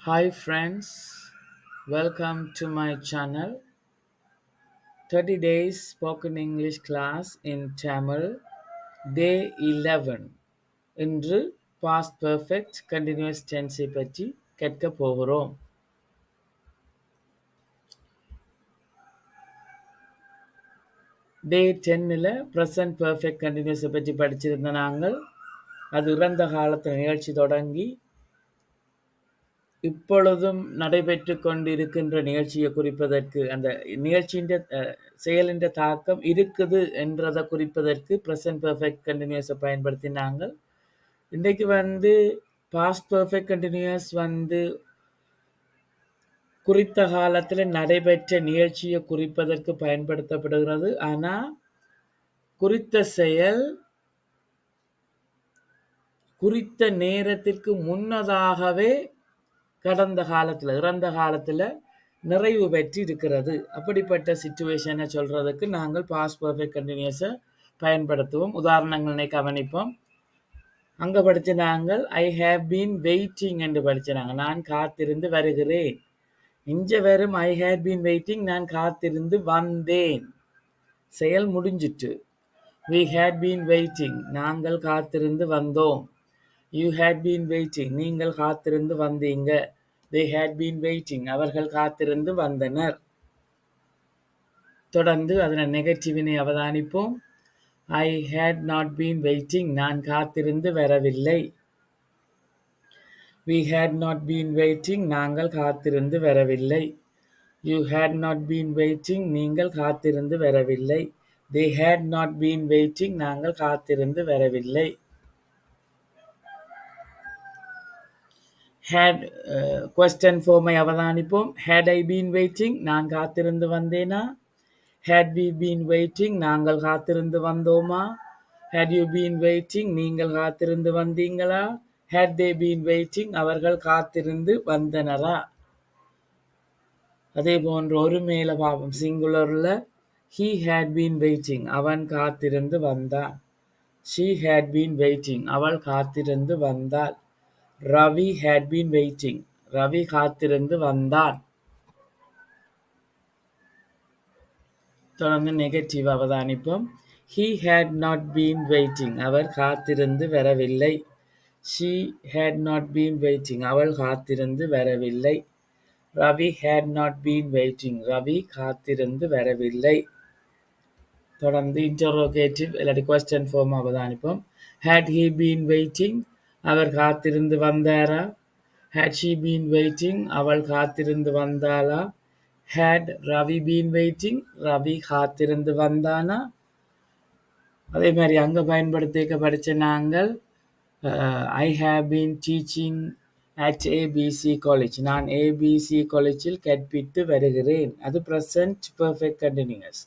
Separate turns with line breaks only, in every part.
Hi friends, welcome to my channel 30 days spoken English class in Tamil day 11. இன்று past perfect continuous tense பற்றி கேட்க போகிறோம். day 10ல present perfect continuous பற்றி படிச்சிருந்த நாங்கள் அது இறந்த காலத்து நிகழ்ச்சி தொடங்கி இப்பொழுதும் நடைபெற்றுக் கொண்டிருக்கின்ற நிகழ்ச்சியை குறிப்பதற்கு அந்த நிகழ்ச்சியின் செயலின் தாக்கம் இருக்குது என்றதை குறிப்பதற்கு ப்ரெசன்ட் பெர்ஃபெக்ட் கண்டினியூஸை பயன்படுத்தினாங்க. இன்றைக்கு பாஸ்ட் பெர்ஃபெக்ட் கண்டினியூஸ் குறித்த காலத்தில் நடைபெற்ற நிகழ்ச்சியை குறிப்பதற்கு பயன்படுத்தப்படுகிறது. ஆனால் குறித்த செயல் குறித்த நேரத்திற்கு முன்னதாகவே கடந்த காலத்தில் இறந்த காலத்தில் நிறைவு பெற்று இருக்கிறது. அப்படிப்பட்ட சிச்சுவேஷனை சொல்றதுக்கு நாங்கள் பாஸ்ட் பெர்ஃபெக்ட் கண்டினியூஸை பயன்படுத்துவோம். உதாரணங்களை கவனிப்போம். அங்க படிச்ச நாங்கள் ஐ ஹேவ் பீன் வெயிட்டிங் என்று படிச்சாங்க. நான் காத்திருந்து வருகிறேன். இங்க வெறும் ஐ ஹேவ் பீன் வெயிட்டிங், நான் காத்திருந்து வந்தேன். செயல் முடிஞ்சிட்டு. we had been waiting, நாங்கள் காத்திருந்து வந்தோம். you had been waiting, நீங்கள் காத்திருந்து வந்தீங்க. they had been waiting, அவர்கள் காத்திருந்து வந்தனர். தொடர்ந்து அதன் நெகட்டிவினை அவதானிப்போம். I had not been waiting, நான் காத்திருந்து வரவில்லை. we had not been waiting, நாங்கள் காத்திருந்து வரவில்லை. you had not been waiting, நீங்கள் காத்திருந்து வரவில்லை. they had not been waiting, நாங்கள் காத்திருந்து வரவில்லை. had question form-ஐ அவதானிப்போம். had I been waiting, நான் காத்திருந்து வந்தேனா? had we been waiting, நாங்கள் காத்திருந்து வந்தோமா? had you been waiting, நீங்கள் காத்திருந்து வந்தீங்களா? had they been waiting, அவர்கள் காத்திருந்து வந்தனரா? அதே போன்று ஒரு மேல பாவம் சிங்குலர்ல he had been waiting, அவன் காத்திருந்து வந்தான். she had been waiting, அவள் காத்திருந்து வந்தாள். Ravi had been waiting, Ravi காத்திருந்து வந்தான். தொடர்ந்து நெகட்டிவ் அவதானிப்போம். he had not been waiting, அவர் காத்திருந்து வரவில்லை. she had not been waiting, அவள் காத்திருந்து வரவில்லை. Ravi had not been waiting, Ravi காத்திருந்து வரவில்லை. தொடர்ந்து இன்டரோகேட்டிவ் இல்லாட்டி கொஸ்டின் ஃபார்ம் அவதானிப்போம். had he been waiting, அவர் காத்திருந்து வந்தாரா? had she been waiting, அவள் காத்திருந்து வந்தாளா? had Ravi been waiting, Ravi காத்திருந்து வந்தானா? அதே மாதிரி அங்க பயன்படுத்திக்க படிச்ச நாங்கள் I have been teaching at ABC college, நான் ABC காலேஜில் கற்பித்து வருகிறேன். அது present perfect continuous.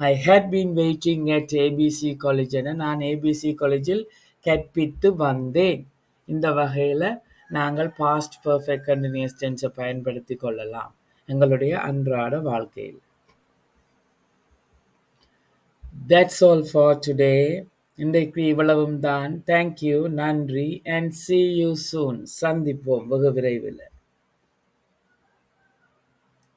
I had been waiting at ABC college என நான் ABC காலேஜில் கற்பித்து வந்தேன். இந்த வகையில நாங்கள் past perfect continuous tense பயன்படுத்திக் கொள்ளலாம் எங்களுடைய அன்றாட வாழ்க்கையில். That's all for today. இன்றைக்கு இவ்வளவும் தான். Thank you, நன்றி and see you soon. சந்திப்போம் வெகு விரைவில்.